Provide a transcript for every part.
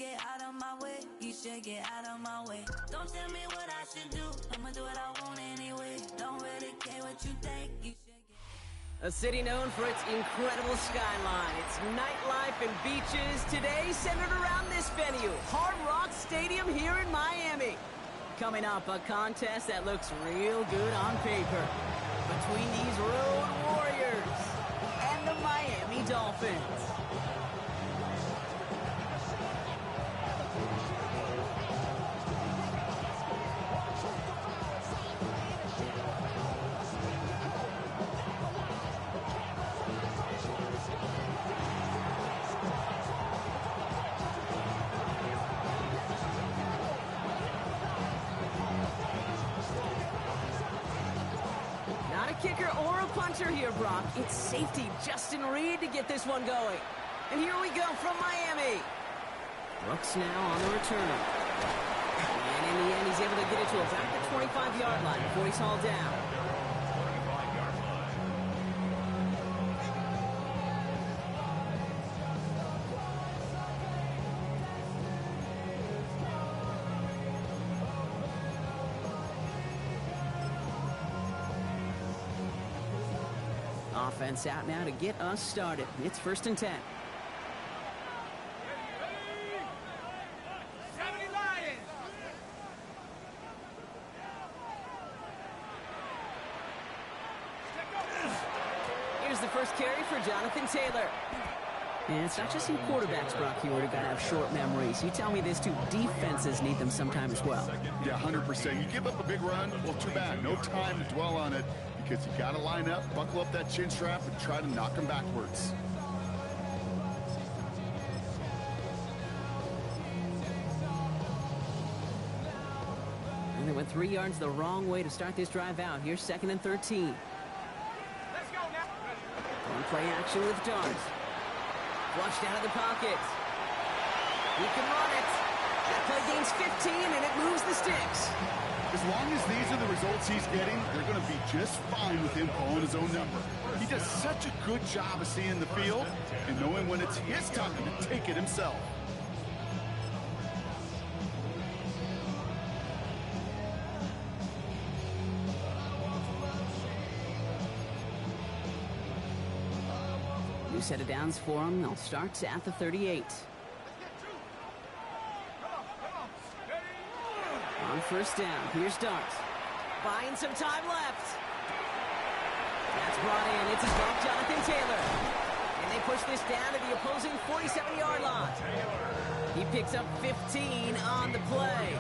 get out of my way. You should get out of my way. Don't tell me what I should do. I'ma do what I want anyway. Don't really care what you think. You should get... A city known for its incredible skyline, its nightlife and beaches, today centered around this venue, Hard Rock Stadium here in Miami. Coming up, a contest that looks real good on paper between these road warriors and the Miami Dolphins. Kicker or a punter here, Brock. It's safety Justin Reed to get this one going. And here we go from Miami. Brooks now on the return. And in the end, he's able to get it to about the 25-yard line before he's hauled down. Offense out now to get us started. It's 1st and 10. Here's the first carry for Jonathan Taylor. And it's not just some quarterbacks, Brock, you got to have short memories. You tell me this too, defenses need them sometime as well. Yeah, 100%. You give up a big run, well, too bad. No time to dwell on it. Because you got to line up, buckle up that chin strap, and try to knock them backwards. And they went 3 yards the wrong way to start this drive out. Here's 2nd and 13. Let's go now. On play action with Darts. Flushed out of the pocket. He can run it. That play gains 15, and it moves the sticks. As long as these are the results he's getting, they're going to be just fine with him calling his own number. He does such a good job of seeing the field and knowing when it's his time to take it himself. New set of downs for him. They'll start at the 38. On 1st down, here's Darts. Buying some time left. That's brought in. It's his back, Jonathan Taylor. And they push this down to the opposing 47-yard line. He picks up 15 on the play.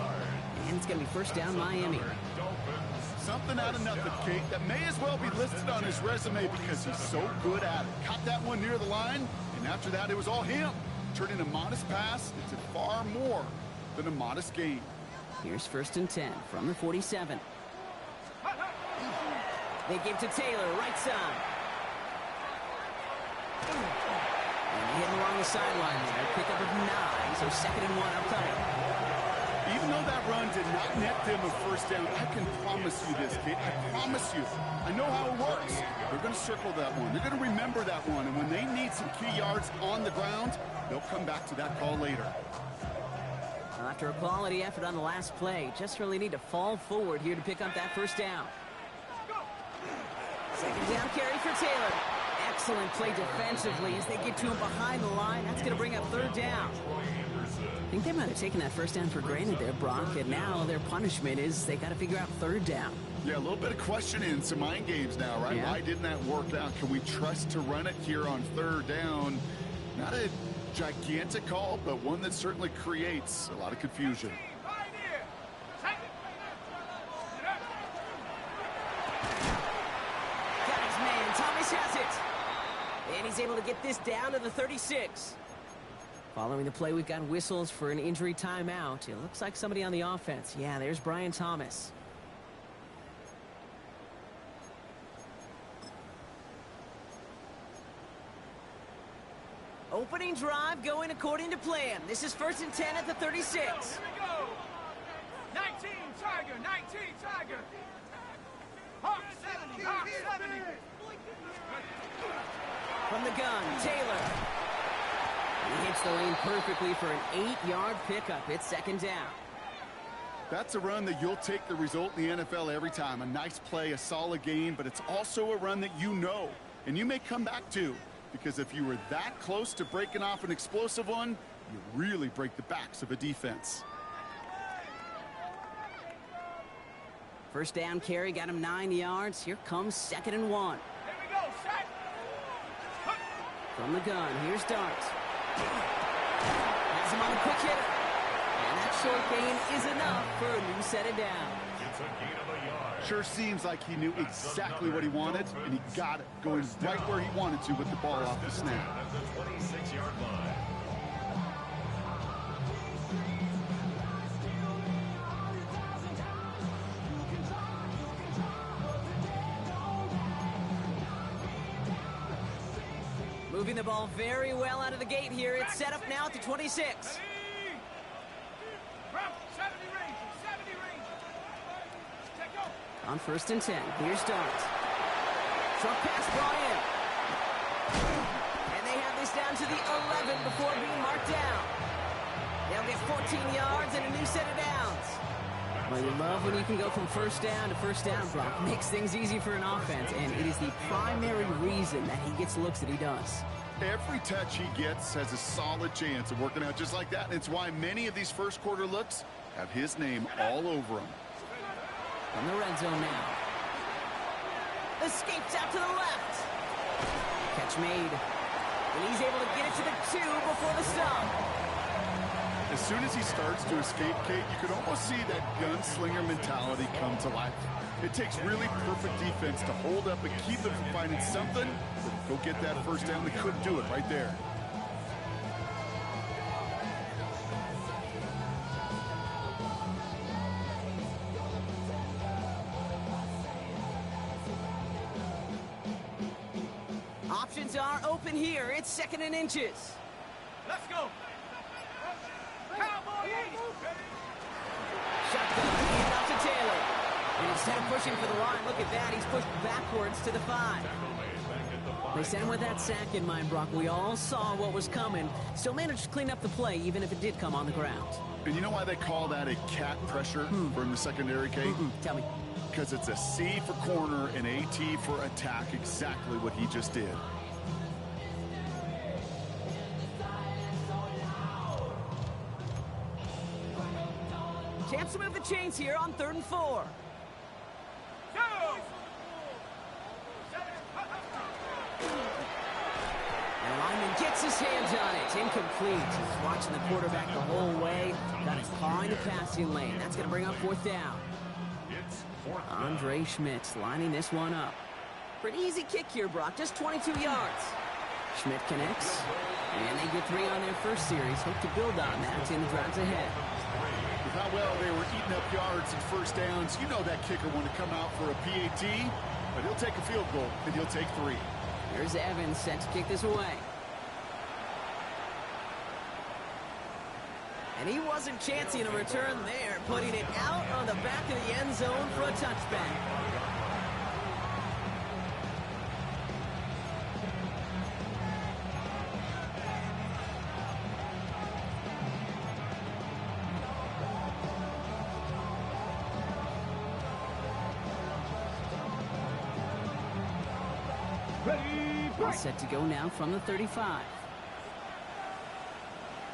And it's going to be 1st down, Miami. Something out of nothing, Kate, that may as well be listed on his resume because he's so good at it. Caught that one near the line, and after that, it was all him. Turning a modest pass into far more than a modest gain. Here's 1st and 10 from the 47. They give to Taylor, right side. And hitting along the sideline there. Pickup of 9, so 2nd and 1 upcoming. Even though that run did not net them a 1st down, I can promise you this, kid. I promise you. I know how it works. They're going to circle that one. They're going to remember that one. And when they need some key yards on the ground, they'll come back to that call later. After a quality effort on the last play, just really need to fall forward here to pick up that 1st down. 2nd down carry for Taylor. Excellent play defensively as they get to him behind the line. That's going to bring up 3rd down. I think they might have taken that 1st down for granted there, Brock, and now their punishment is they got to figure out 3rd down. Yeah, a little bit of questioning, some mind games now, right? Yeah. Why didn't that work out? Can we trust to run it here on 3rd down? Not a gigantic call, but one that certainly creates a lot of confusion. Got his man. Thomas has it. And he's able to get this down to the 36. Following the play, we've got whistles for an injury timeout. It looks like somebody on the offense. Yeah, there's Brian Thomas. Opening drive going according to plan. This is 1st and 10 at the 36. Here we go. 19 Tiger, 19 Tiger. Hawk 70, Hawk 70. From the gun, Taylor. He hits the lane perfectly for an 8-yard pickup. It's second down. That's a run that you'll take the result in the NFL every time. A nice play, a solid game, but it's also a run that you know, and you may come back to, because if you were that close to breaking off an explosive one, you really break the backs of a defense. First down carry got him 9 yards. Here comes 2nd and 1. Here we go, set. From the gun, here's Dart. Has him on a quick hitter. And that short gain is enough for a new set of downs. It's a gain of a yard. Sure seems like he knew exactly what he wanted, and he got it, going right where he wanted to with the ball off the snap. At the 26-yard line. Moving the ball very well out of the gate here. It's set up now at the 26. From 70 range, 70 range. Check go. On 1st and 10, here's Dart. Short pass brought in. And they have this down to the 11 before being marked down. They'll get 14 yards and a new set of downs. Well, you love when you can go from first down to first down, Brock. Makes things easy for an offense, and it is the primary reason that he gets the looks that he does. Every touch he gets has a solid chance of working out just like that. And it's why many of these first quarter looks have his name all over them. From the red zone now. Escapes out to the left. Catch made. And he's able to get it to the 2 before the stop. As soon as he starts to escape, Kate, you can almost see that gunslinger mentality come to life. It takes really perfect defense to hold up and keep them from finding something. Go get that first down. They couldn't do it right there. Options are open here. It's 2nd and inches. Let's go. Cowboy 80. Shotgun, hand off to Taylor. And instead of pushing for the line, look at that. He's pushed backwards to the 5. They sent him with that sack in mind, Brock. We all saw what was coming. Still managed to clean up the play, even if it did come on the ground. And you know why they call that a cat pressure from the secondary, Kate? Tell me. Because it's a C for corner and a T for attack, exactly what he just did. Chance to move the chains here on 3rd and 4. And lineman gets his hands on it. Incomplete. He's watching the quarterback the whole way. Got his paw in the passing lane. That's going to bring up 4th down. It's 4th down. Andre Schmidt lining this one up. Pretty easy kick here, Brock. Just 22 yards. Schmidt connects. And they get 3 on their first series. Hope to build on that in the drives ahead. With how well they were eating up yards and first downs, you know that kicker want to come out for a PAT, but he'll take a field goal, and he'll take 3. Here's Evans set to kick this away. And he wasn't chancing a return there, putting it out on the back of the end zone for a touchback. All set to go now from the 35.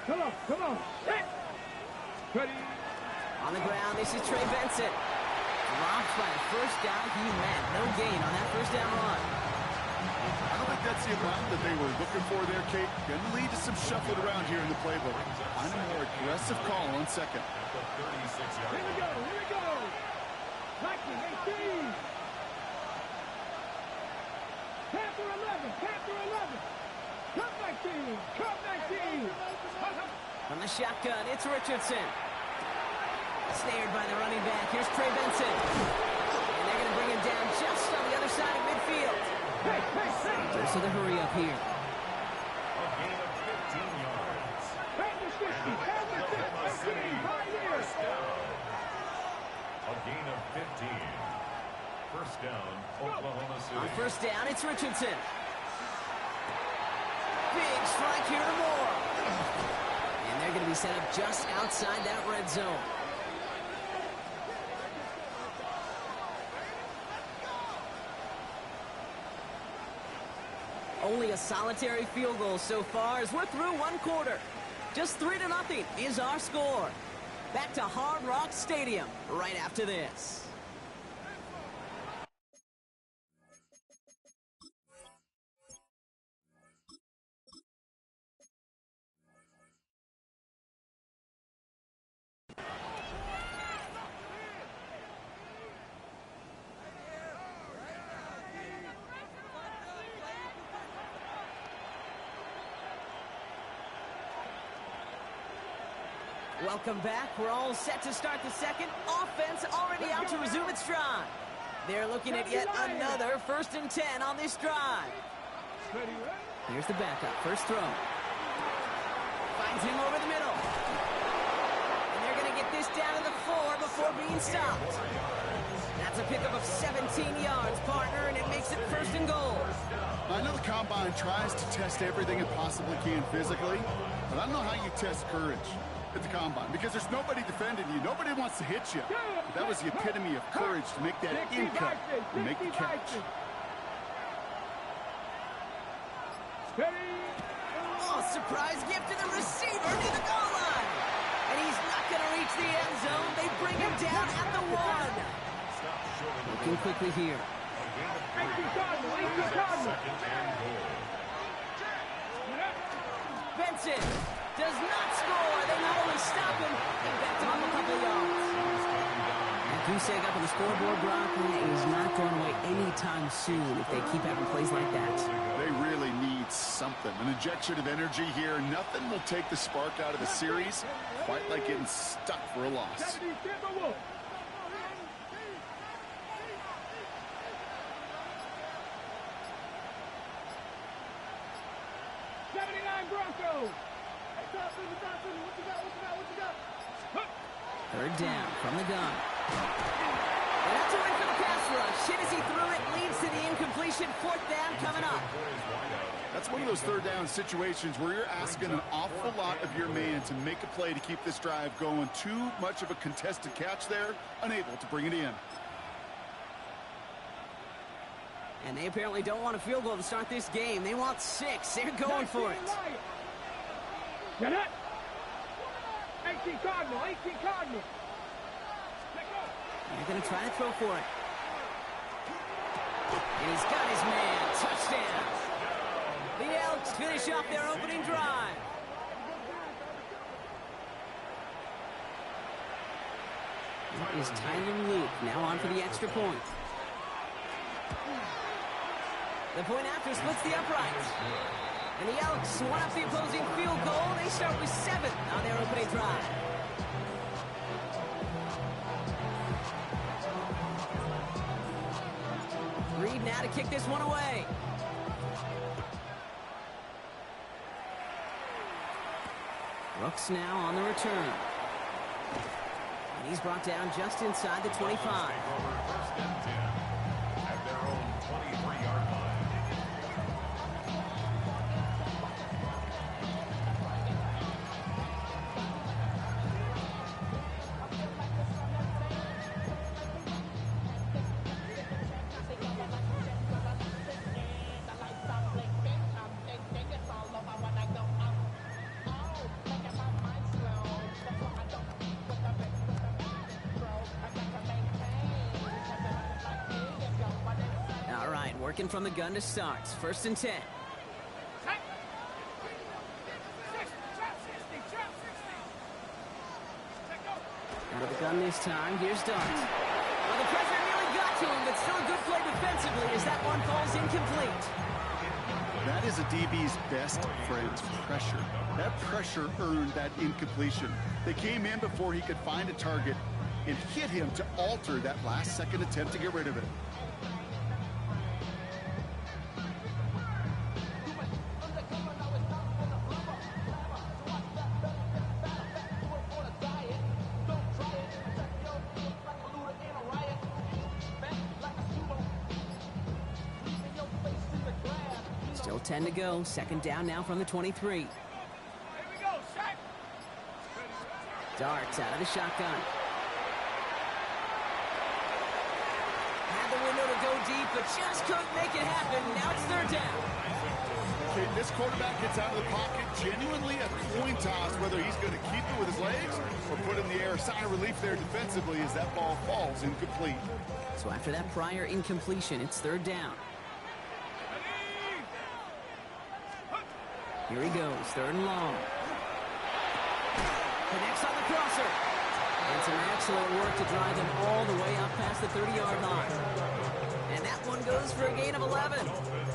Come on, come on. Hit. Ready. On the ground, this is Trey Benson. Dropped by the first down he met. No gain on that first down run. I don't think that's the amount that they were looking for there, Kate. Going to lead to some shuffling around here in the playbook. Find a more aggressive call on 2nd. At the 36-yard Here we go, here we go. 19, 18. Panther 11, Panther 11. Cup 19, Cup 19. From the shotgun, it's Richardson. Snared by the running back. Here's Trey Benson. And they're going to bring him down just on the other side of midfield. Hey, hey, hey. There's the hurry up here. A gain of 15 yards. Panther 50, Panther 15, Pioneers. First down. A gain of 15. First down, Oklahoma City. On first down, it's Richardson. Big strike here to Moore. They're going to be set up just outside that red zone. Only a solitary field goal so far as we're through one quarter. Just 3-0 is our score. Back to Hard Rock Stadium right after this. Welcome back. We're all set to start the second. Offense already out to resume its drive. They're looking at yet another 1st and 10 on this drive. Here's the backup. First throw. Finds him over the middle. And they're going to get this down to the 4 before being stopped. That's a pickup of 17 yards, partner, and it makes it 1st and goal. I know the Combine tries to test everything it possibly can physically, but I don't know how you test courage at the Combine, because there's nobody defending you. Nobody wants to hit you. But that was the epitome of courage to make that in-cut and make the catch. Oh, surprise gift to the receiver near the goal line. And he's not going to reach the end zone. They bring him down at the 1. Looking quickly here. Benson does not score. They not only stop him, they backed him up a couple of yards. And goose egg up on the scoreboard, Brock, is not going away anytime soon if they keep having plays like that. They really need something. An injection of energy here. Nothing will take the spark out of the series quite like getting stuck for a loss. Broncos. Third down from the gun. And that's a win for the pass rush. Hit as he threw it, leads to the incompletion. 4th down coming up. That's one of those third down situations where you're asking an awful lot of your man to make a play to keep this drive going. Too much of a contested catch there, unable to bring it in. And they apparently don't want a field goal to start this game. They want 6. They're going for it. Get it. 18 Cardinal, 18 Cardinal. They're going to try to throw for it. And he's got his man. Touchdown. The Elks finish off their opening drive. That is Tyler Luke now on for the extra point. The point after splits the uprights. And the Elks one up the opposing field goal. They start with 7 on their opening drive. Reed now to kick this one away. Brooks now on the return. And he's brought down just inside the 25. First and 10 at their own 23-yard line. Working from the gun to start. 1st and 10. Out of the gun this time. Here's Dart. Well, the pressure nearly got to him, but still a good play defensively as that one falls incomplete. That is a DB's best friend, pressure. That pressure earned that incompletion. They came in before he could find a target and hit him to alter that last-second attempt to get rid of it. Still 10 to go. 2nd down now from the 23. Here we go, Shaq. Darts out of the shotgun. Had the window to go deep, but just couldn't make it happen. Now it's third down. Okay, this quarterback gets out of the pocket. Genuinely a coin toss whether he's going to keep it with his legs or put it in the air. A sign of relief there defensively as that ball falls incomplete. So after that prior incompletion, it's third down. Here he goes, third and long. Connects on the crosser. And some excellent work to drive them all the way up past the 30-yard line. And that one goes for a gain of 11.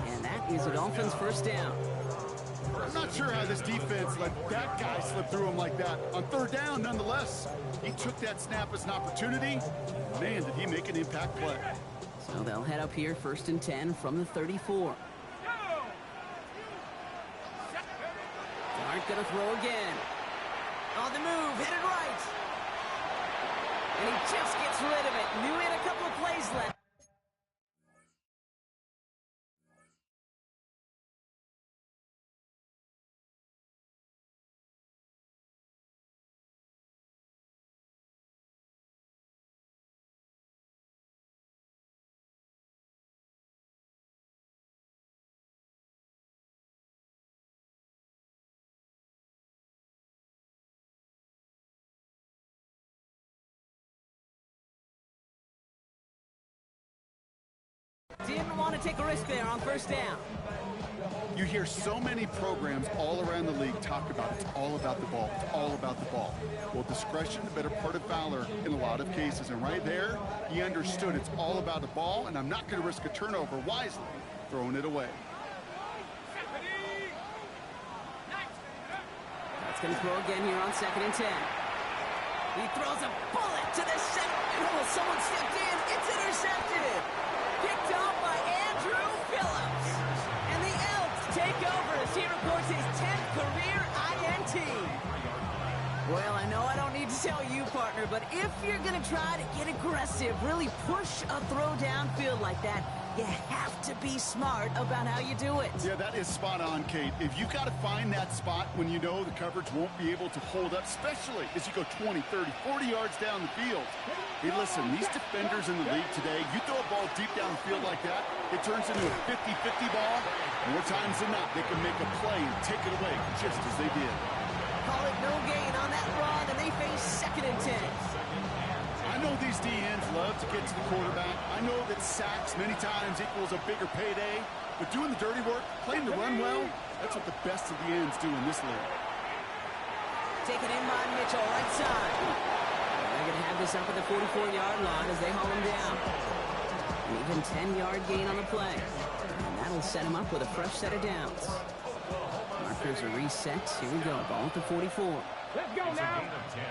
And that is a Dolphins first down. I'm not sure how this defense let that guy slip through him like that. On third down, nonetheless, he took that snap as an opportunity. Man, did he make an impact play. So they'll head up here, first and 10 from the 34. Dart gonna throw again. On the move, headed right. And he just gets rid of it. Knew he had a couple of plays left. Didn't want to take a risk there on first down. You hear so many programs all around the league talk about it's all about the ball. It's all about the ball. Well, discretion, the better part of valor in a lot of cases. And right there, he understood it's all about the ball, and I'm not going to risk a turnover wisely, throwing it away. That's going to throw again here on second and 10. He throws a bullet to the center. Oh, someone stepped in. It's intercepted. Picked off by Andrew Phillips. And the Elks take over as he records his 10th career INT. Well, I know I don't need to tell you, partner, but if you're going to try to get aggressive, really push a throw downfield like that, you have to be smart about how you do it. Yeah, that is spot on, Kate. If you got to find that spot when you know the coverage won't be able to hold up, especially as you go 20, 30, 40 yards down the field. Hey, listen, these defenders in the league today, you throw a ball deep down the field like that, it turns into a 50-50 ball. More times than not, they can make a play and take it away just as they did. Call it no gain on that run, and they face second and 10. I know these DNs love to get to the quarterback. I know that sacks many times equals a bigger payday, but doing the dirty work, playing the run well, that's what the best of the ends do in this league. Taken in by Mitchell, right side. They're going to have this up at the 44-yard line as they haul him down. An even 10-yard gain on the play. And that'll set him up with a fresh set of downs. Markers are reset. Here we go. Ball at the 44. Let's go It's a now. gain of 10.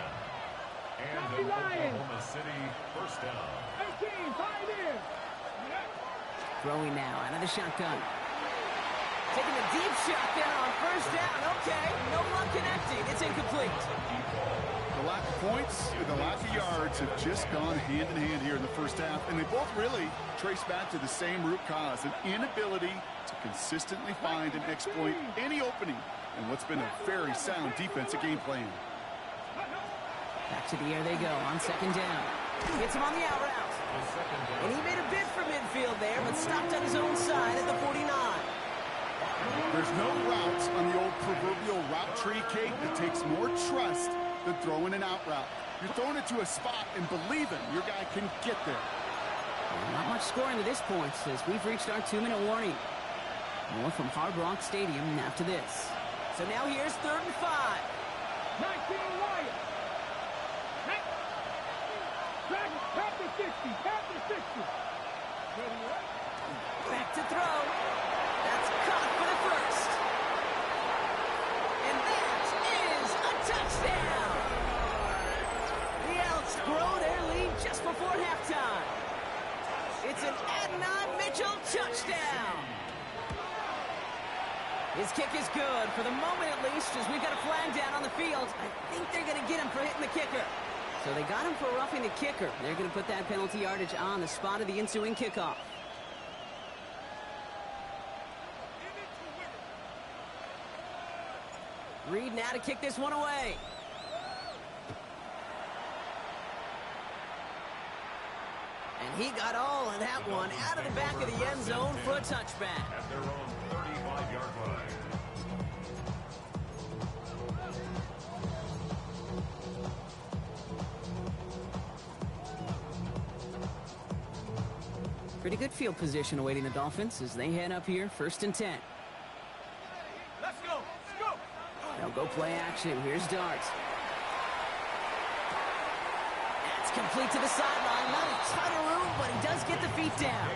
And an Oklahoma City first down. 18, 5 in. Throwing now out of the shotgun. Taking a deep shot there on first down. Okay, no luck connecting. It's incomplete. The lack of points and the lack of yards have just gone hand in hand here in the first half, and they both really trace back to the same root cause, an inability to consistently find and exploit any opening in what's been a very sound defensive game plan. Back to the air they go on second down. Gets him on the out route. And he made a bid for midfield there, but stopped on his own side at the 49. There's no routes on the old proverbial route tree, Kate, that takes more trust than throwing an out route. You're throwing it to a spot and believing your guy can get there. Well, not much scoring to this point as we've reached our 2-minute warning. More from Hard Rock Stadium after this. So now here's third and 5. 19 Wyatt. Back to 60. Back to 60. Back to throw. That's caught for the first. And that is a touchdown. The Elks grow their lead just before halftime. It's an Adnan Mitchell touchdown. His kick is good, for the moment at least, as we've got a flag down on the field. I think they're going to get him for hitting the kicker. So they got him for roughing the kicker. They're going to put that penalty yardage on the spot of the ensuing kickoff. Reed now to kick this one away. And he got all of that one out of the back of the end zone for a touchback. At their own 35-yard line. Pretty good field position awaiting the Dolphins as they head up here, 1st and 10. Let's go. Let's go. They'll go play action. Here's Darts. That's complete to the sideline. Not a ton of room, but he does get the feet down.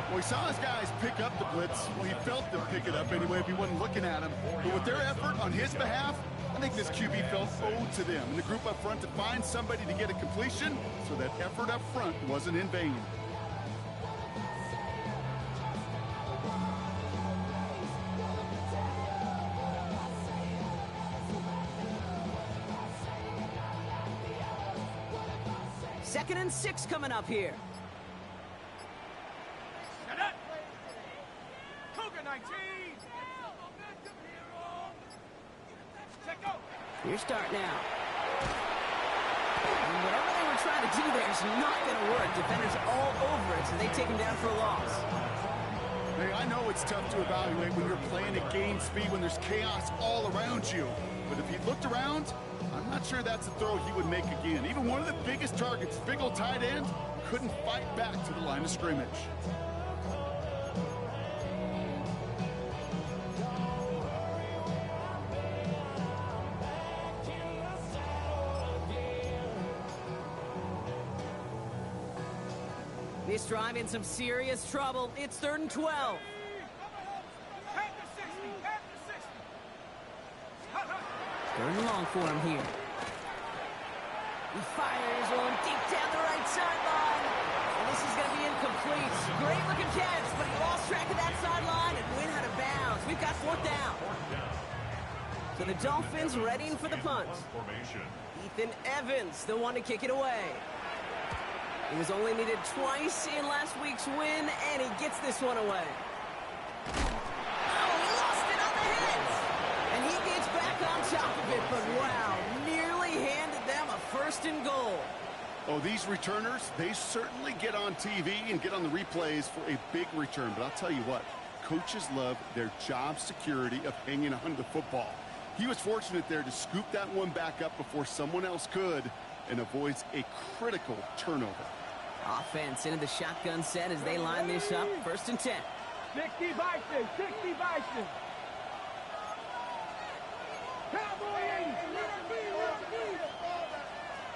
Well, he saw his guys pick up the blitz. Well, he felt them pick it up anyway if he wasn't looking at him. But with their effort on his behalf, I think this QB felt owed to them. And the group up front to find somebody to get a completion, so that effort up front wasn't in vain. Second and 6 coming up here. Set up. Cougar 19. Check go. Here's Dart now. And whatever they were trying to do there is not going to work. Defenders all over it, so they take him down for a loss. Hey, I know it's tough to evaluate when you're playing at game speed when there's chaos all around you. But if he looked around, I'm not sure that's a throw he would make again. Even one of the biggest targets, big old tight end, couldn't fight back to the line of scrimmage. This drive in some serious trouble. It's 3rd and 12. Head to 60. Head to 60. 3rd and long for him here. He fires one deep down the right sideline. And this is going to be incomplete. Great looking catch, but he lost track of that sideline and went out of bounds. We've got 4th down. So the Dolphins readying for the punt. Ethan Evans, the one to kick it away. He was only needed twice in last week's win, and he gets this one away. Oh, he lost it on the hit! And he gets back on top of it, but wow, nearly handed them a 1st and goal. Oh, these returners, they certainly get on TV and get on the replays for a big return. But I'll tell you what, coaches love their job security of hanging on to the football. He was fortunate there to scoop that one back up before someone else could and avoids a critical turnover. Offense into the shotgun set as they line this up. 1st and 10. 60 Bison. 60 Bison. Cowboy 80.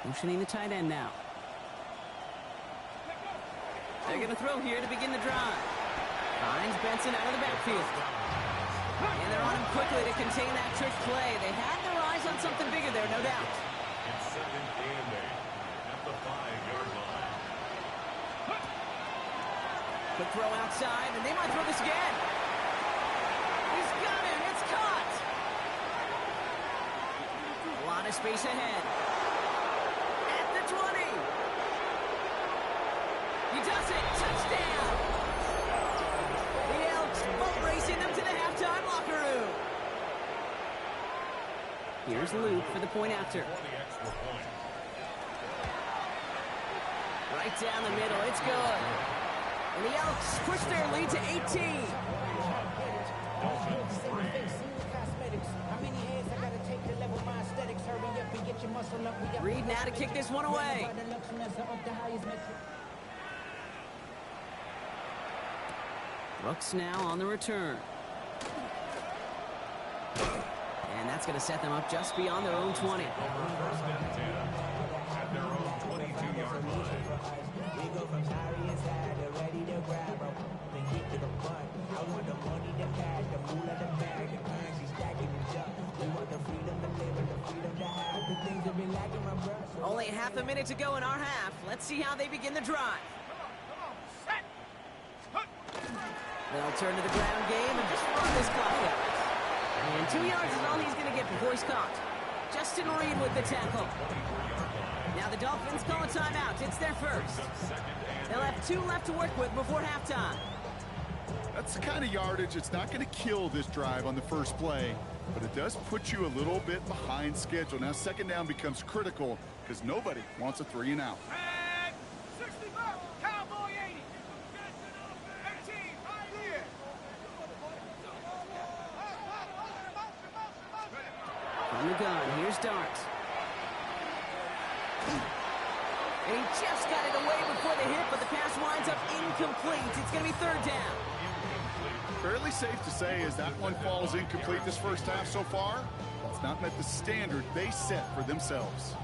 Motioning the tight end now. They're going to throw here to begin the drive. Finds Benson out of the backfield. And they're on him quickly to contain that trick play. They had their eyes on something bigger there, no doubt. It's 2nd and 8 at the 5-yard line. Quick throw outside, and they might throw this again. He's got him. It's caught. A lot of space ahead. At the 20. He does it. Touchdown. The Elks boat racing them to the halftime locker room. Here's Luke for the point after. For the extra point. Right down the middle. It's good. And the Elks push their lead to 18. Reed now to kick this one away. Brooks now on the return. And that's going to set them up just beyond their own 20. 1st and 10 at their own 22-yard line. We go from sorry inside to ready to grab them. Then get to the front. I want the money, the cash, the moolah, the bag, the currency stacking it up. We want the freedom to live and the freedom to have the things that be lacking, my brother. Only half a minute to go in our half. Let's see how they begin the drive. Set. They'll turn to the ground game and just run this clock out. And 2 yards is all he's going to get before he's caught. Justin Reed with the tackle. Now the Dolphins call a timeout. It's their first. They'll have 2 left to work with before halftime. That's the kind of yardage it's not going to kill this drive on the first play, but it does put you a little bit behind schedule. Now 2nd down becomes critical because nobody wants a 3 and out. And 65. From the gun, here's Dart. And he just got it away before the hit, but the pass winds up incomplete. It's going to be third down. Fairly safe to say as that one falls incomplete this first half so far. It's not met the standard they set for themselves.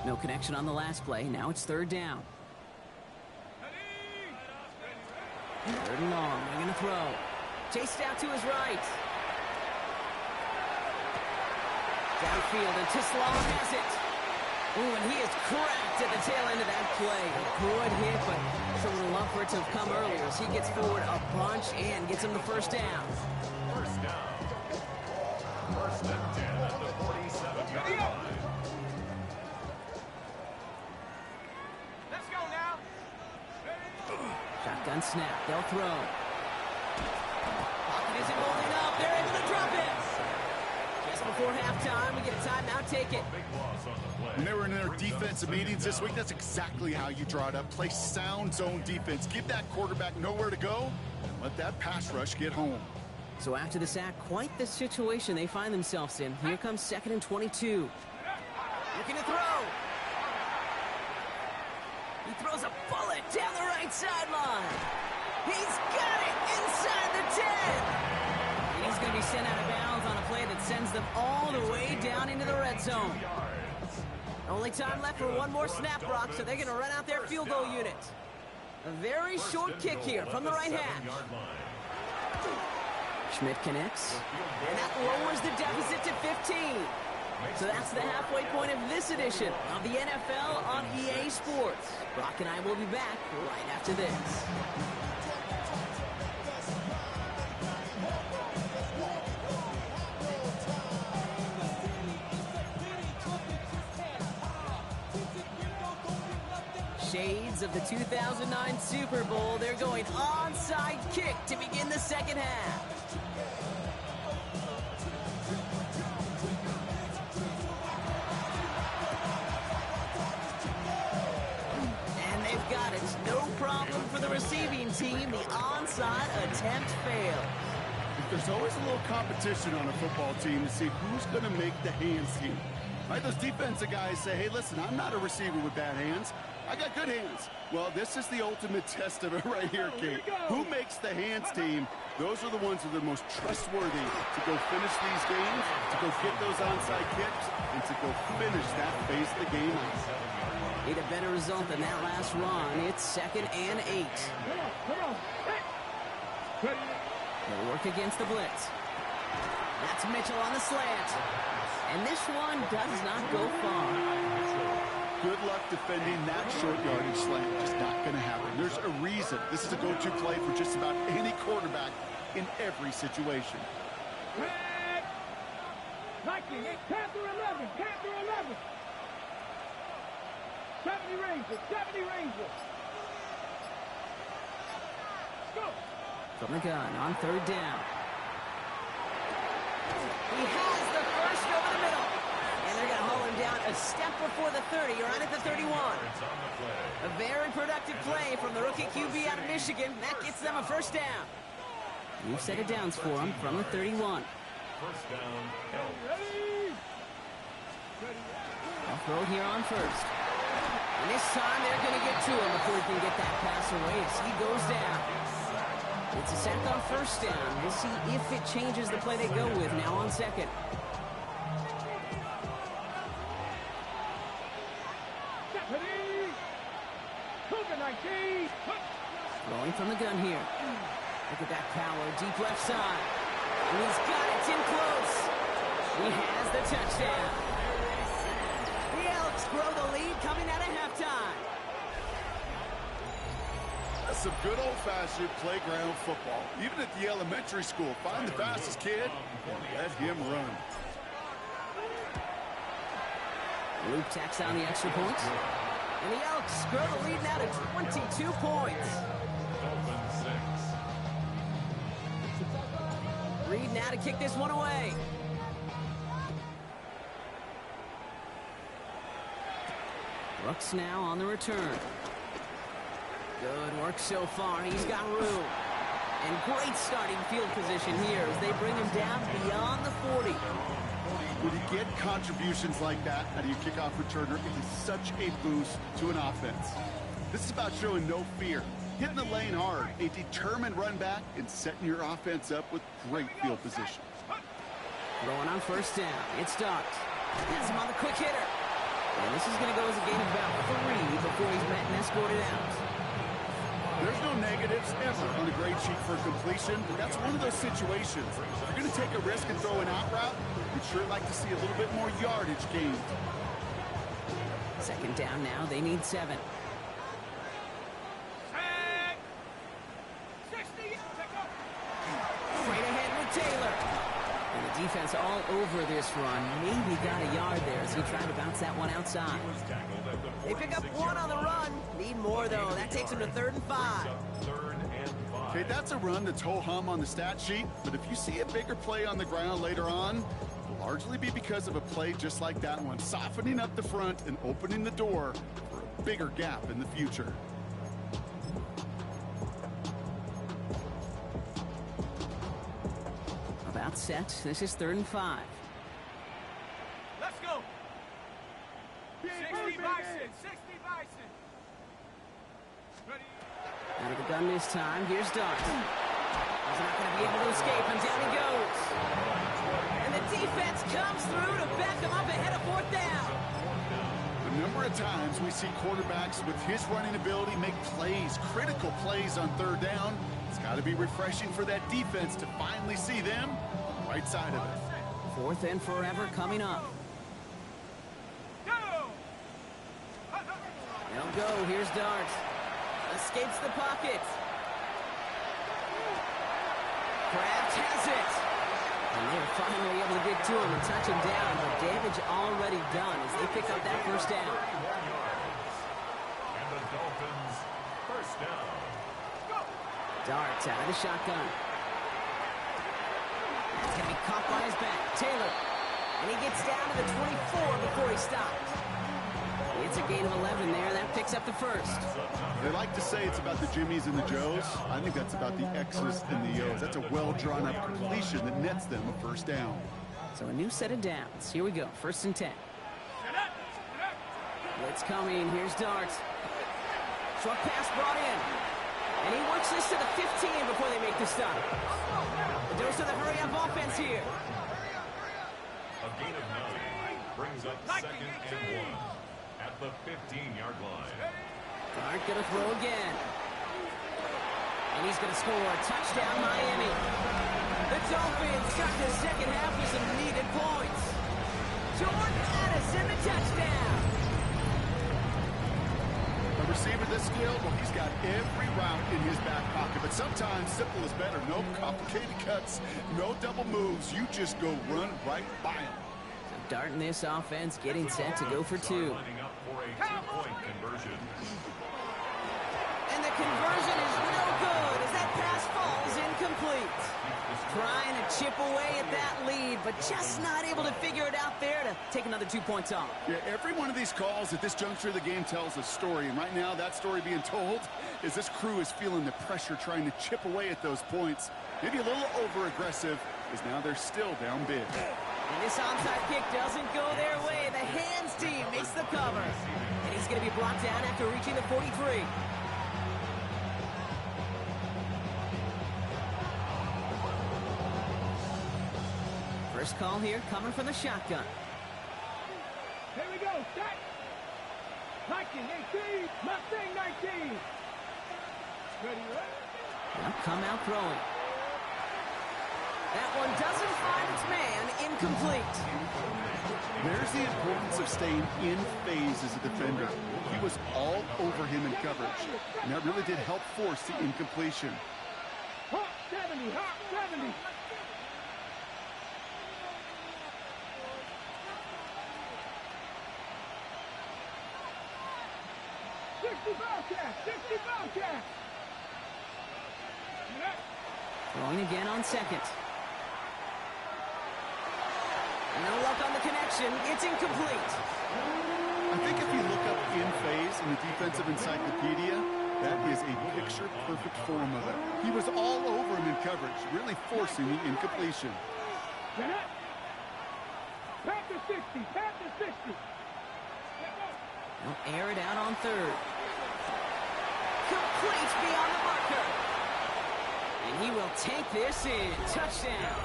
No connection on the last play. Now it's third down. Third and long. They're going to throw. Chased out to his right. Downfield, and Tislam has it. Ooh, and he is cracked at the tail end of that play. A good hit, but so would love for it to have come earlier as he gets forward a bunch and gets him the first down. First down. First and 10 at the 47-yard line. Let's go now. Shotgun snap. They'll throw. Pocket isn't holding up. They're able to drop it. Just before halftime, we get a timeout. Take it. Big loss on the play. When they were in their defensive meetings this week, that's exactly how you draw it up. Play sound zone defense. Give that quarterback nowhere to go, and let that pass rush get home. So after the sack, quite the situation they find themselves in. Here comes 2nd and 22. Looking to throw. He throws a bullet down the right sideline. He's got it inside the 10. And he's going to be sent out of bounds on a play that sends them all the way down into the red zone. Only time left for one more snap, Brock, so they're going to run out their field goal unit. A very short kick here from the right hash. Schmidt connects, and that lowers the deficit to 15. So that's the halfway point of this edition of the NFL on EA Sports. Brock and I will be back right after this. Shades of the 2009 Super Bowl. They're going onside kick to begin the second half. And they've got it. No problem for the receiving team. The onside attempt fails. There's always a little competition on a football team to see who's going to make the hands team. Right? Those defensive guys say, hey, listen, I'm not a receiver with bad hands. I got good hands. Well, this is the ultimate test of it right here, Kate. Who makes the hands team? Those are the ones who are the most trustworthy to go finish these games, to go get those onside kicks, and to go finish that phase of the game out. Need a better result than that last run. It's 2nd and 8. Come on. Hey. They'll work against the blitz. That's Mitchell on the slant. And this one does not go far. Good luck defending that short yardage slant. Just not going to happen. There's a reason. This is a go-to play for just about any quarterback in every situation. Red. Nike, Panther 11. Panther 11. 70 Rangers. 70 Rangers. Go. From the gun on third down. He has the first over the middle. And they're going to haul him down a step before the 30, right at the 31. A very productive play from the rookie QB out of Michigan. That gets them a first down. New set of downs for him from the 31. First down, They'll throw here on first. And this time they're going to get to him before he can get that pass away as he goes down. It's a sack on first down. We'll see if it changes the play they go with now on second. Throwing from the gun here. Look at that power, deep left side. And he's got it, it's in close. He has the touchdown. The Elks grow the lead coming out of halftime. That's some good old-fashioned playground football. Even at the elementary school, find the fastest kid and let him run. Luke tacks on the extra point. And the Elks grow the lead now to 22 points. Dolphins 6. Reed now to kick this one away. Brooks now on the return. Good work so far. He's got room. And great starting field position here as they bring him down beyond the 40. When you get contributions like that out of your kickoff returner, it is such a boost to an offense. This is about showing no fear, hitting the lane hard, a determined run back, and setting your offense up with great field position. Throwing on first down. It starts. Has him on the quick hitter. And this is going to go as a gain of about 3 before he's met and escorted out. There's no negatives ever on a grade sheet for completion. That's one of those situations. If you're going to take a risk and throw an out route, we'd sure like to see a little bit more yardage gained. Second down now. They need 7. Straight ahead with Taylor. And the defense all over this run. Maybe got a yard there as he tried to bounce that one outside. They pick up 1 on the run. Need more, though. That takes him to 3rd and 5. Okay, that's a run that's ho-hum on the stat sheet, but if you see a bigger play on the ground later on, it'll largely be because of a play just like that one, softening up the front and opening the door for a bigger gap in the future. About set. This is 3rd and 5. Let's go. 60 Bison, 60 Bison. Ready? Out of the gun this time. Here's Dart. He's not going to be able to escape, and down he goes. And the defense comes through to back him up ahead of 4th down. A number of times we see quarterbacks with his running ability make plays, critical plays on 3rd down. It's got to be refreshing for that defense to finally see them on the right side of it. 4th and forever coming up. They'll go. Here's Dart. Escapes the pocket. Kraft has it. And they're finally able to get to him and touch him down, but damage already done as they pick up that 1st down. And the Dolphins, 1st down. Dart out of the shotgun. That's going to be caught by his back. Taylor. And he gets down to the 24 before he stops. It's a gain of 11 there. That picks up the 1st. They like to say it's about the Jimmies and the Joes. I think that's about the X's and the O's. That's a well-drawn-up completion that nets them a 1st down. So a new set of downs. Here we go. 1st and 10. Blitz coming. Here's Dart. Short pass brought in. And he works this to the 15 before they make the stop. The dose of the hurry-up offense here. A gain of 9 brings up 2nd and 1 at the 15-yard line. Dart gonna throw again. And he's gonna score a touchdown, Miami. The Dolphins got the second half with some needed points. Jordan Addison, the touchdown. A receiver this skilled, well, he's got every route in his back pocket, but sometimes simple is better. No complicated cuts, no double moves. You just go run right by him. So Dart in this offense getting set to go for 2. Lining up for a 2-point conversion. And the conversion is no good as that pass falls incomplete. Trying to chip away at that lead, but just not able to figure it out there to take another 2 points off. Yeah, every one of these calls at this juncture of the game tells a story, and right now that story being told is this crew is feeling the pressure trying to chip away at those points. Maybe a little over-aggressive, as now they're still down big. And this onside kick doesn't go their way. The hands team makes the cover. And he's going to be brought down after reaching the 43. First call here coming from the shotgun. Here we go. Set. 19, 18. Mustang 19. Ready, ready? Now come out throwing. That one doesn't find its man. Incomplete. There's the importance of staying in phase as a defender. He was all over him in coverage, and that really did help force the incompletion. Hawk 70, Hawk 70. Throwing again on 2nd. No luck on the connection. It's incomplete. I think if you look up in phase in the defensive encyclopedia, That is a picture-perfect form of it. He was all over him in coverage, really forcing the incompletion. Panther 60, Panther 60. He'll air it out on third. Complete beyond the marker. And he will take this in. Touchdown.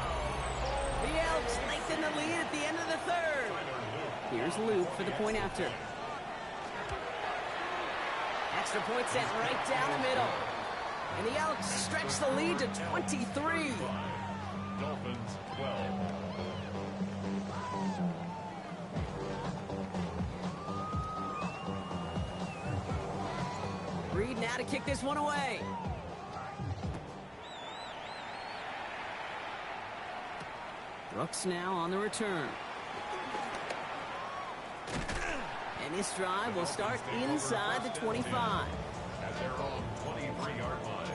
The Elks lengthen the lead at the end of the third. Here's Luke for the point after. Extra point sent right down the middle. And the Elks stretch the lead to 23. Dolphins 12. Reed now to kick this one away. Brooks now on the return. And this drive will start inside the 25. At their own 23-yard line.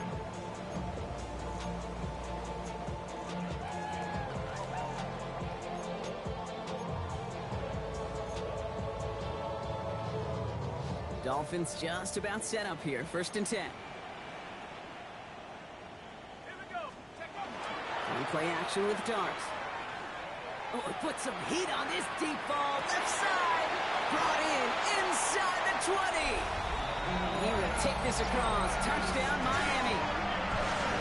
Dolphins just about set up here. 1st and 10. Play action with Darks. Oh, it put some heat on this deep ball. Left side. Brought in inside the 20. He will take this across. Touchdown, Miami.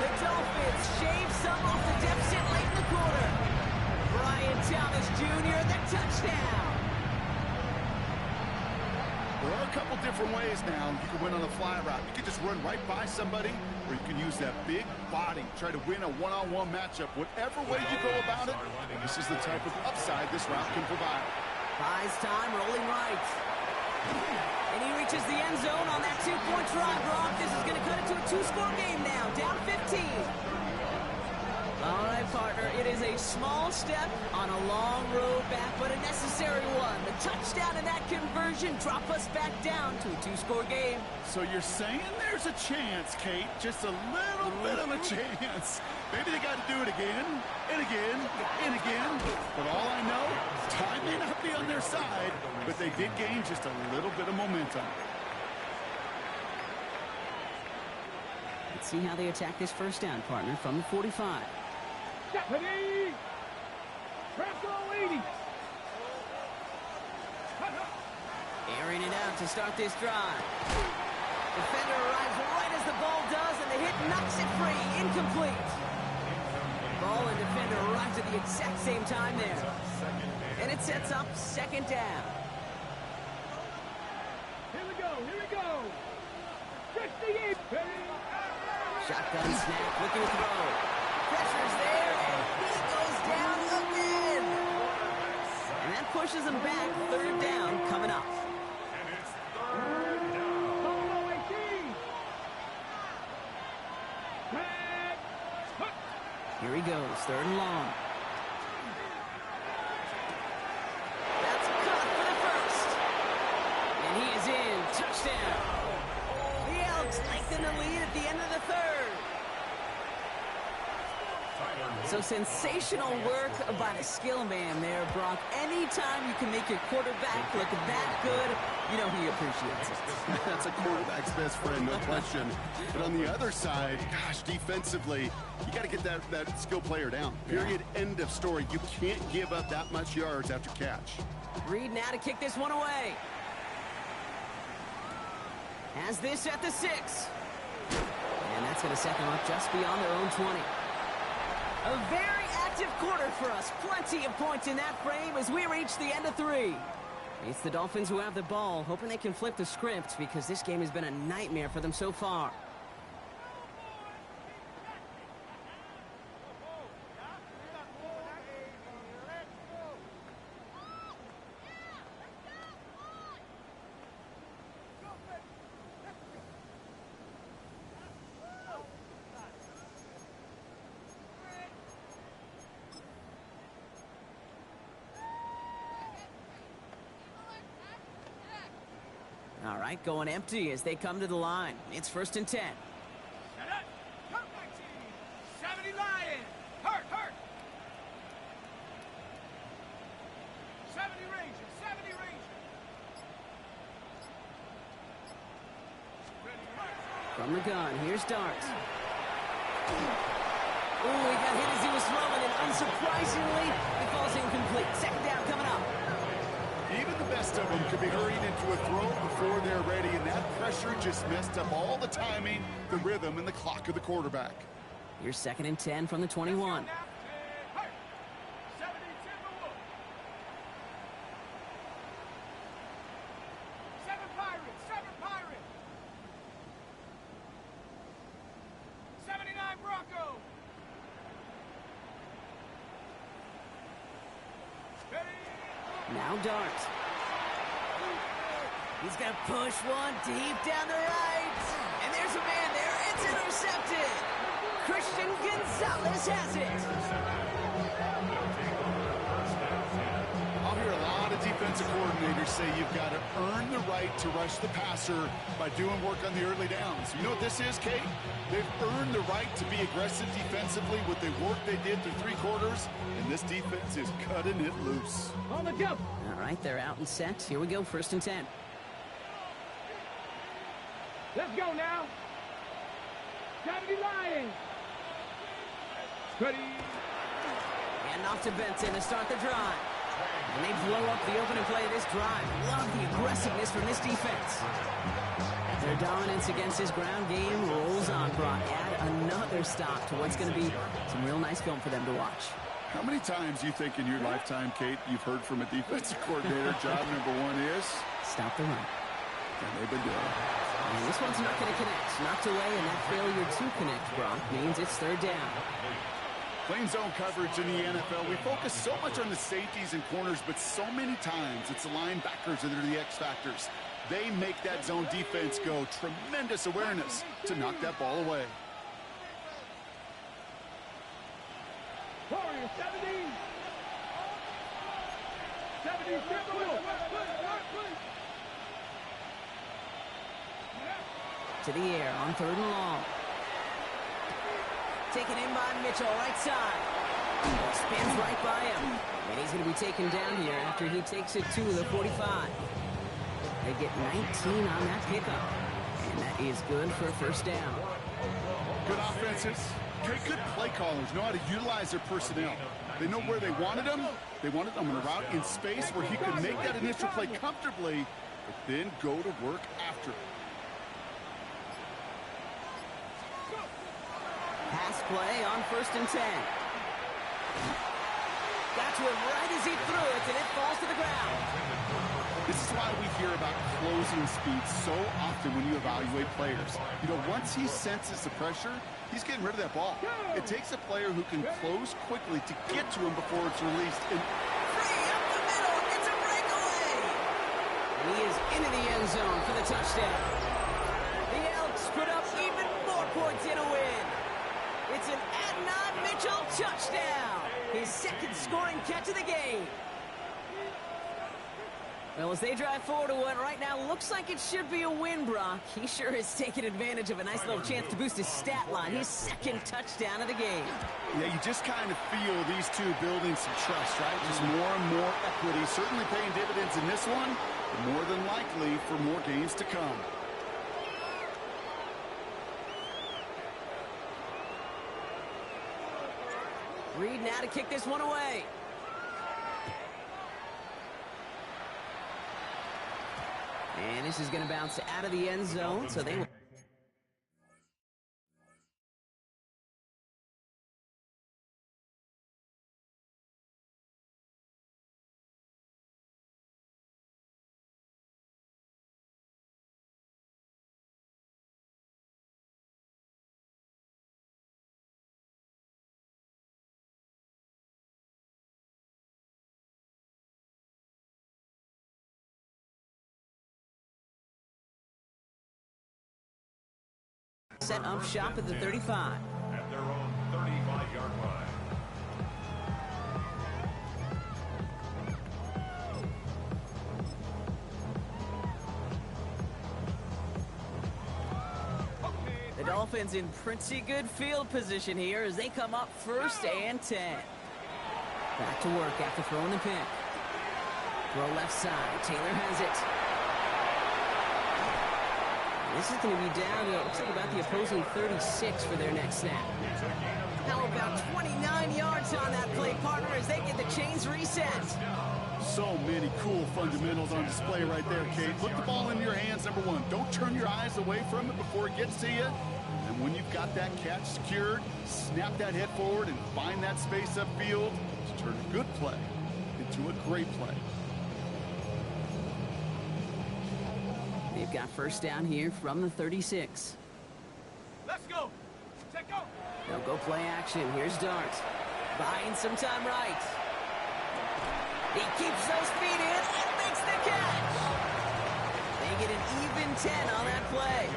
The Dolphins shave some off the deficit late in the quarter. Brian Thomas Jr., the touchdown. There are a couple different ways now you can win on a fly route. You can just run right by somebody, or you can use that big body, try to win a one-on-one matchup. Whatever way you go about it, this is the type of upside this route can provide. Buys time, rolling right. And he reaches the end zone on that two-point try, Brock. This is going to cut it to a two-score game now, down 15. All right, partner, it is a small step on a long road back, but a necessary one. The touchdown and that conversion drop us back down to a two-score game. So you're saying there's a chance, Kate, just a little bit of a chance. Maybe they got to do it again, and again, and again. But all I know, time may not be on their side, but they did gain just a little bit of momentum. Let's see how they attack this first down, partner, from the 45. Deputy! Bravo 80! Airing it out to start this drive. Defender arrives right as the ball does, and the hit knocks it free. Incomplete. Ball and defender arrives at the exact same time there. And it sets up 2nd down. Here we go, here we go! 58! Shotgun snap, looking to throw. Pressure's there, and he goes down again. And that pushes him back. 3rd down coming up. And it's 3rd down. Buffalo 18! Here he goes, 3rd and long. That's caught for the first. And he is in. Touchdown. The Elks lengthen the lead at the end of the 3rd. So sensational work by the skill man there, Brock. Anytime you can make your quarterback look that good, you know he appreciates it. That's a quarterback's best friend, no question. But on the other side, gosh, defensively, you got to get that skill player down. Period. End of story. You can't give up that much yards after catch. Reed now to kick this one away. Has this at the 6. And that's going to set them up just beyond their own 20. A very active quarter for us. Plenty of points in that frame as we reach the end of 3. It's the Dolphins who have the ball, hoping they can flip the script because this game has been a nightmare for them so far. All right, going empty as they come to the line. It's 1st and 10. Set up! Come back, team! 70 Lions! Hurt, hurt! 70 Rangers, 70 Rangers! Ready, right. From the gun, here's Dart. Oh, he got hit as he was throwing, and unsurprisingly, it falls incomplete. Second down coming up. Even the best of them could be hurried into a throw before they're ready, and that pressure just messed up all the timing, the rhythm, and the clock of the quarterback. Here's 2nd and 10 from the 21. Now Dart. He's going to push one deep down the right. And there's a man there. It's intercepted. Christian Gonzalez has it. I'll hear a lot of defensive coordinators say you've got to earn the right to rush the passer by doing work on the early downs. You know what this is, Kate? They've earned the right to be aggressive defensively with the work they did through 3 quarters, and this defense is cutting it loose. On the jump. All right, they're out and set. Here we go, 1st and 10. Let's go now. Saturday Lions. Ready. And off to Benton to start the drive. And they blow up the opening play of this drive. Love the aggressiveness from this defense. Their dominance against his ground game rolls on, Brock. Add another stop to what's going to be some real nice film for them to watch. How many times do you think in your lifetime, Kate, you've heard from a defensive coordinator, job number 1 is? Stop the run. And they've been doing it. And this one's not going to connect. Knocked away, and that failure to connect, Brock, means it's 3rd down. Playing zone coverage in the NFL, we focus so much on the safeties and corners, but so many times it's the linebackers that are the X factors. They make that zone defense go. Tremendous awareness to knock that ball away. Warriors 70. 70. To the air on 3rd and long. Taken in by Mitchell, right side. Spins right by him. And he's going to be taken down here after he takes it to the 45. They get 19 on that pickup. And that is good for a 1st down. Good offenses. Good play callers know how to utilize their personnel. They know where they wanted them. They wanted them on a route in space where he could make that initial play comfortably, but then go to work after. Pass play on 1st and 10. Got to him right as he threw it, and it falls to the ground. This is why we hear about closing speed so often when you evaluate players. You know, once he senses the pressure, he's getting rid of that ball. It takes a player who can close quickly to get to him before it's released. And free up the middle. It's a breakaway. And he is into the end zone for the touchdown. The Elks put up even more points in a win. It's an Adnan Mitchell touchdown. His 2nd scoring catch of the game. Well, as they drive forward to what right now looks like it should be a win, Brock, he sure has taken advantage of a nice little chance to boost his stat line. His 2nd touchdown of the game. yeah, you just kind of feel these two building some trust, right? Just more and more equity. Certainly paying dividends in this one, but more than likely for more games to come. Reed now to kick this one away. And this is going to bounce out of the end zone, so they will. Set up shop at the 35. At their own 35-yard line. The Dolphins in pretty good field position here as they come up 1st and 10. Back to work after throwing the pick. Throw left side. Taylor has it. This is going to be down to, it looks like about the opposing 36 for their next snap. How about 29 yards on that play, partner, as they get the chains reset. So many cool fundamentals on display right there, Kate. Put the ball in your hands, number one. Don't turn your eyes away from it before it gets to you. And when you've got that catch secured, snap that head forward and find that space upfield to turn a good play into a great play. They've got first down here from the 36. Let's go. Take go. They'll go play action. Here's Dart. Buying some time right. He keeps those feet in and makes the catch. They get an even 10 on that play.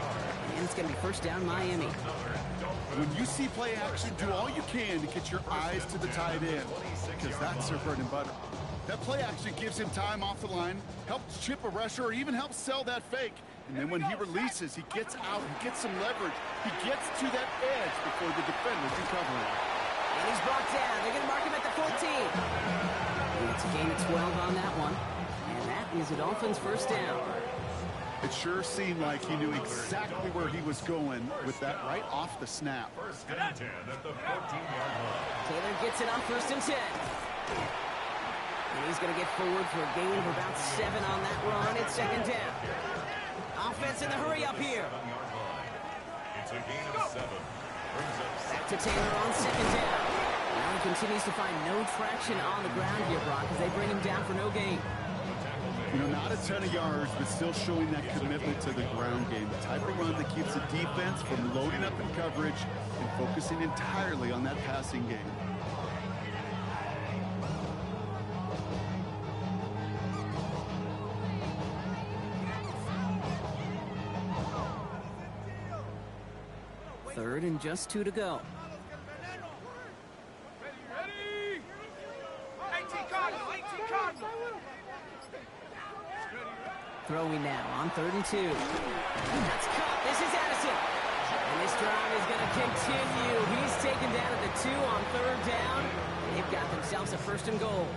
And it's going to be first down Miami. When you see play action, do all you can to get your eyes to the tight end, because that's their bread and butter. That play action gives him time off the line, helps chip a rusher, or even helps sell that fake. And then when he releases, he gets out, he gets some leverage. He gets to that edge before the defender can cover him. And he's brought down. They're going to mark him at the 14. It's a gain of 12 on that one. And that is a Dolphins first down. It sure seemed like he knew exactly where he was going with that right off the snap. First and 10 at the 14-yard line. Taylor gets it on first and 10. And he's going to get forward for a gain of about 7 on that run. It's second down. Offense in the hurry up here. 7-yard line. It's a gain of 7. Brings up Back to Taylor on second down. Now he continues to find no traction on the ground here, Brock, as they bring him down for no gain. You know, not a ton of yards, but still showing that commitment to the ground game. The type of run that keeps the defense from loading up in coverage and focusing entirely on that passing game. Third and just 2 to go. Ready? 18 Cardinal, 18 Cardinal. Throwing now on third and 2. That's caught. This is Addison. And this drive is going to continue. He's taken down at the 2 on third down. They've got themselves a first and goal.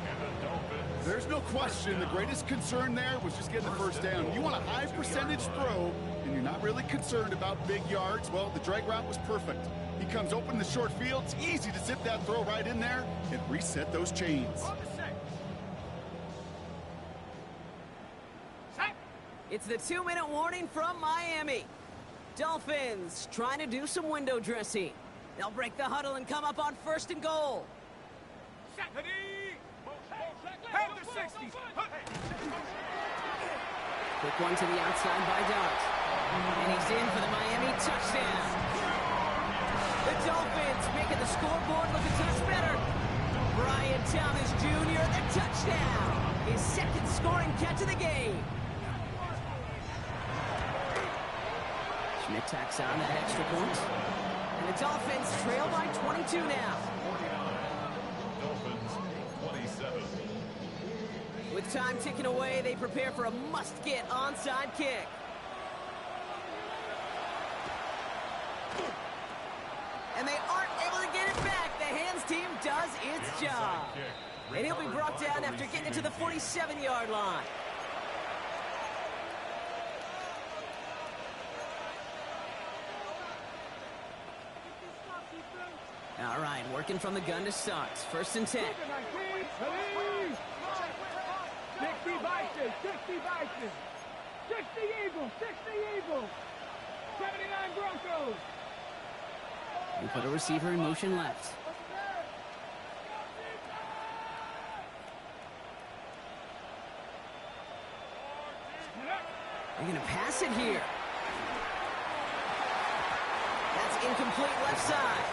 There's no question the greatest concern there was just getting the first down. You want a high percentage throw, and you're not really concerned about big yards. Well, the drag route was perfect. He comes open in the short field. It's easy to zip that throw right in there and reset those chains. It's the 2-minute warning from Miami. Dolphins trying to do some window dressing. They'll break the huddle and come up on first and goal. Have the 60. Quick one to the outside by Dart. And he's in for the Miami touchdown. The Dolphins making the scoreboard look a touch better. Brian Thomas Jr., the touchdown. His second scoring catch of the game. Schmidt tacks on that extra point. And the Dolphins trail by 22 now. 49. Dolphins 27. With time ticking away, they prepare for a must-get onside kick. And they aren't able to get it back. The hands team does its job. And he'll be brought down after getting it to the 47-yard line. All right, working from the gun to start. First and 10. 60 Vikings, 60 Vikings. 60 Eagles, 60 Eagles. 79 Broncos. We put a receiver in motion left. They're going to pass it here. That's incomplete left side.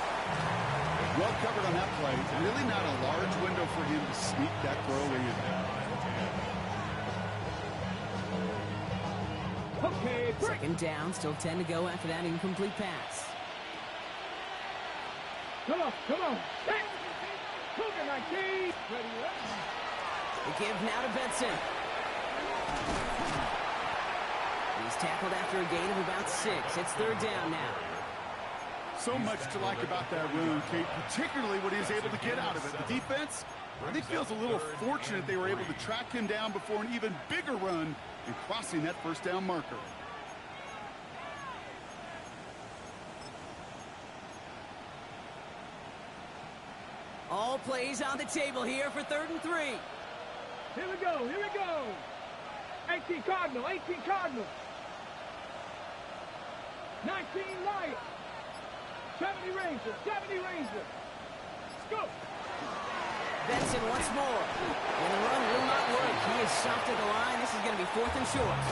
Well covered on that play. Really not a large window for him to sneak that throw in. Okay, Second down, still 10 to go after that incomplete pass. Come on. Set. Cougar 19. Ready. The give now to Benson. He's tackled after a gain of about 6. It's third down now. So much to like about that run, Kate, particularly what he was able to get out of it. The defense, I think, feels a little fortunate they were able to track him down before an even bigger run and crossing that first down marker. All plays on the table here for 3rd and 3. Here we go, here we go. 18 Cardinal, 18 Cardinal. 19 Lion. 70 Ranger, 70 Ranger. Let's go. Benson once more. And the run will not work. He is soft at the line. This is going to be 4th and short.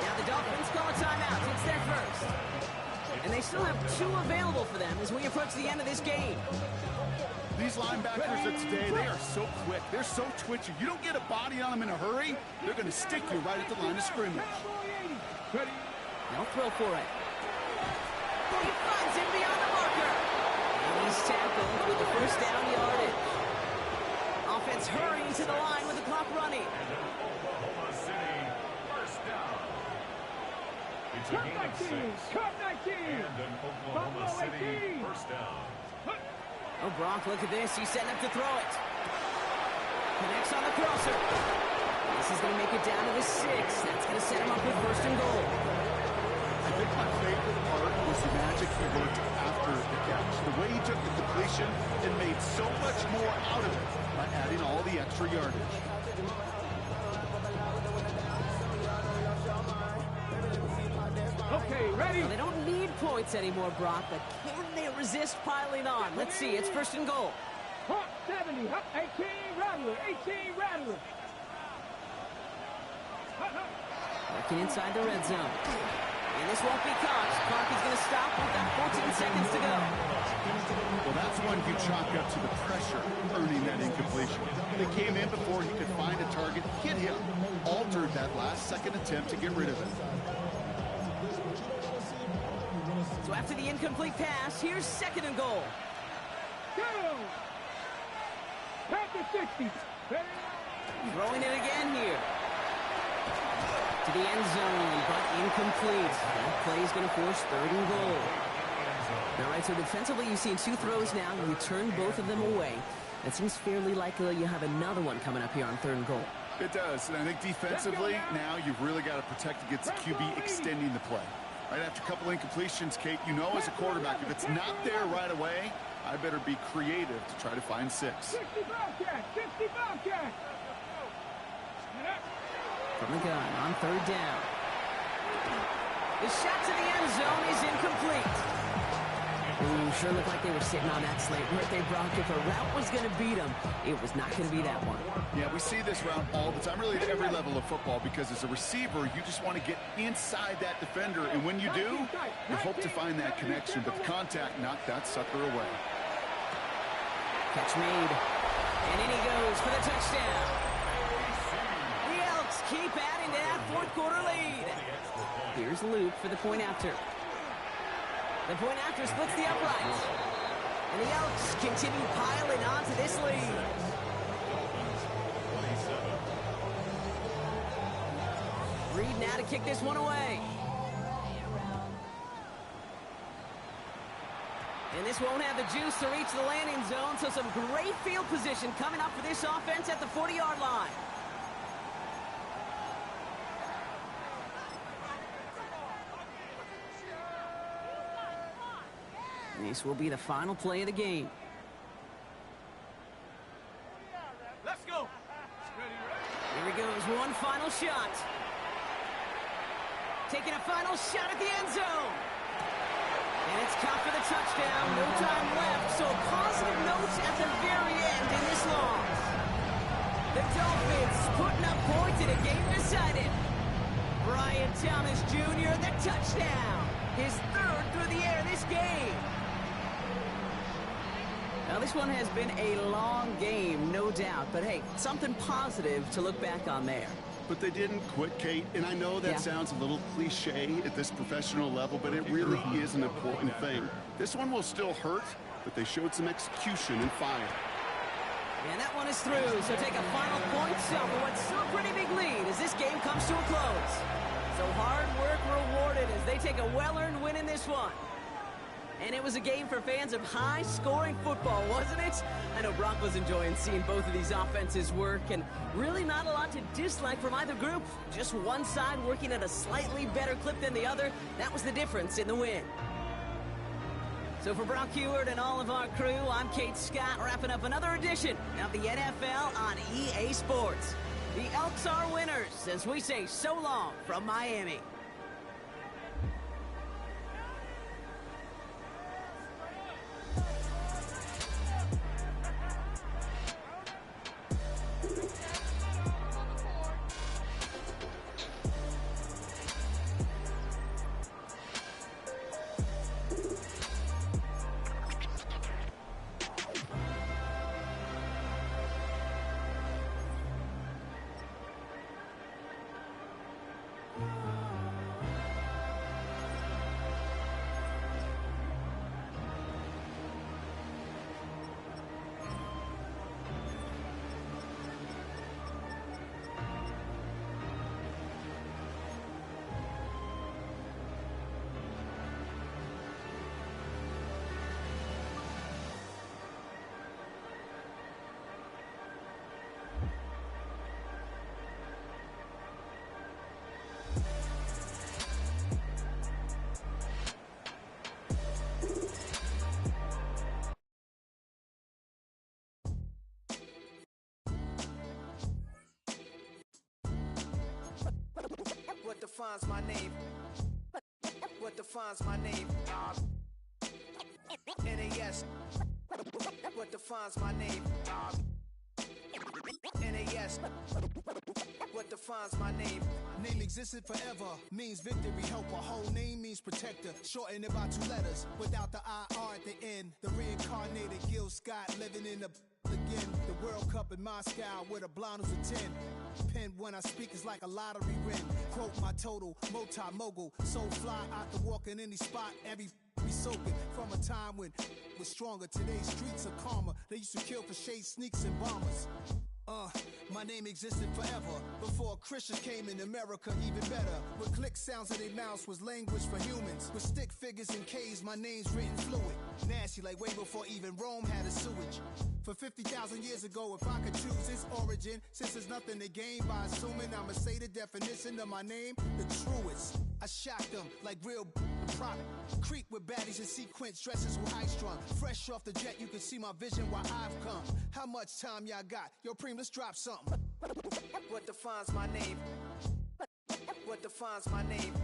Now the Dolphins call a timeout. It's their first. And they still have 2 available for them as we approach the end of this game. These linebackers of today, they are so quick. They're so twitchy. You don't get a body on them in a hurry, they're going to stick you right at the line of scrimmage. No throw for it. He finds him beyond the marker. And he's tackled with the first down yardage. Offense hurrying to the line with the clock running. Oklahoma City, first down. It's a gain of 6. Cut 19. And an Oklahoma City first down. Oh, Brock, look at this. He's setting up to throw it. Connects on the crosser. This is going to make it down to the 6. That's going to set him up with 1st and goal. I think my favorite part was the magic he worked after the catch. The way he took the completion and made so much more out of it by adding all the extra yardage. Okay, ready? Well, they don't need points anymore, Brock, but can they resist piling on? Let's see. It's 1st and goal. Hawk 70, 18 Rattler, 18 Rattler. Working inside the red zone. And this won't be caught. Clock is going to stop. We've got 14 seconds to go. Well, that's one you chalk up to the pressure earning that incompletion. They came in before he could find a target, hit him, altered that last-second attempt to get rid of it. So after the incomplete pass, here's 2nd and goal. Go! Panther 60. Throwing it again here. To the end zone, but incomplete. That play is going to force 3rd and goal. All right, so defensively, you've seen 2 throws now. You turn both of them away. It seems fairly likely you have another one coming up here on 3rd and goal. It does, and I think defensively, now you've really got to protect against the QB extending the play. Right after a couple incompletions, Kate, you know as a quarterback, if it's not there right away, I better be creative to try to find 6. 60 Bobcat, 60 Bobcat. From the gun on 3rd down. The shot to the end zone is incomplete. Ooh, sure looked like they were sitting on that slant. Weren't they, Brock? If a route was going to beat them, it was not going to be that one. Yeah, we see this route all the time, really at every level of football, because as a receiver, you just want to get inside that defender, and when you do, you hope to find that connection, but the contact knocked that sucker away. Catch made. And in he goes for the touchdown. The Elks keep adding to that 4th quarter lead. Here's Luke for the point after. The point after splits the uprights. And the Elks continue piling onto this lead. Reed now to kick this one away. And this won't have the juice to reach the landing zone, so some great field position coming up for this offense at the 40-yard line. This will be the final play of the game. Let's go. Here he goes, one final shot. Taking a final shot at the end zone. And it's caught for the touchdown. No time left, so a positive note at the very end in this loss. The Dolphins putting up points in a game decided. Brian Thomas Jr., the touchdown. His 3rd through the air this game. Now, this one has been a long game, no doubt. But, hey, something positive to look back on there. But they didn't quit, Kate, and I know that sounds a little cliche at this professional level, but it really is an important thing. This one will still hurt, but they showed some execution and fire. And that one is through, so take a final point over what's still a pretty big lead as this game comes to a close. So hard work rewarded as they take a well-earned win in this one. And it was a game for fans of high-scoring football, wasn't it? I know Brock was enjoying seeing both of these offenses work, and really not a lot to dislike from either group. Just one side working at a slightly better clip than the other. That was the difference in the win. So for Brock Heward and all of our crew, I'm Kate Scott, wrapping up another edition of the NFL on EA Sports. The Elks are winners as we say so long from Miami. What defines my name? What defines my name? NAS. What defines my name? NAS. What defines my name? Name existed forever, means victory, helper. Whole name means protector, shortened it by 2 letters, without the IR at the end. The reincarnated Gil Scott living in the again. The World Cup in Moscow with a blonde who's a 10. Pen when I speak is like a lottery win. Quote my total, multi-mogul. So fly, I can walk in any spot, every be soaking. From a time when was stronger. Today's streets are calmer. They used to kill for shade sneaks and bombers. My name existed forever. Before Christians came in America, even better. With click sounds in their mouths was language for humans. With stick figures and K's, my name's written fluid. Nasty like way before even Rome had a sewage. For 50,000 years ago, if I could choose its origin, since there's nothing to gain by assuming, I'ma say the definition of my name, the truest. I shocked them like real product. Creep with baddies in sequence, dresses with high strung. Fresh off the jet, you can see my vision where I've come. How much time y'all got? Yo, Preem, let's drop something. What defines my name? What defines my name?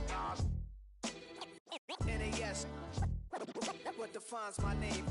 NAS. What defines my name?